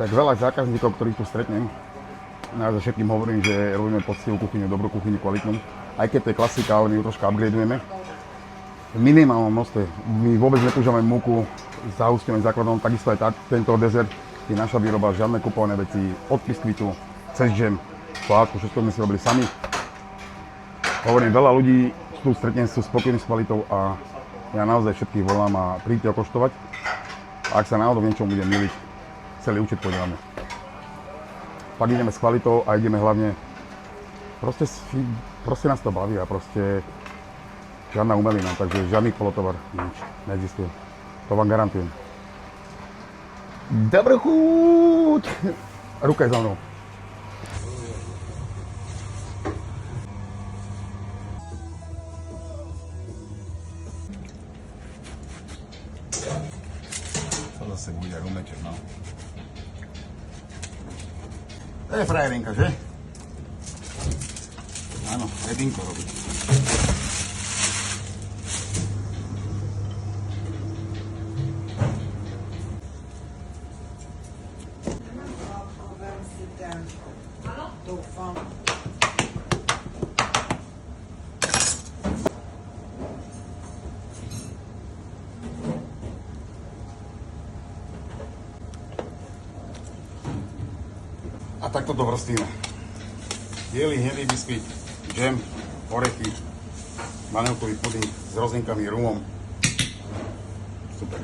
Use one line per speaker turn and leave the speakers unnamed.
Tak veľa zákazníkov, ktorých tu stretnem, naozaj všetkým hovorím, že robíme poctivú kuchyňu, dobrú kuchyňu, kvalitnú. Aj keď to je klasika, ale my ju troška upgradeujeme. V minimálnom množstve. My vôbec nepoužívame múku s zahustným základom, takisto aj tento dezert je naša výroba, žiadne kupované veci, od biskvitu, cez džem, skládku, všetko sme si robili sami. Hovorím, veľa ľudí tu stretnem, sú spokojní s kvalitou a ja naozaj všetkých volám a príďte okoštovať. A ak sa náhodou v niečom bude miliť, celý účet podielame. Pak ideme s kvalitou a ideme hlavne, proste nás to baví a proste žiadna umelina, takže žiadny polotovar, nič, neexistuje. To vám garantujem. Dobrú chuť! Ruka je za mnou. To zase bude rumeček, no. To je frajerinka, že? Áno, jedinko robí. A takto to vrstíme. Bielý, hnedý biskvit, džem, orechy, vanilkový puding s rozinkami, rumom. Super.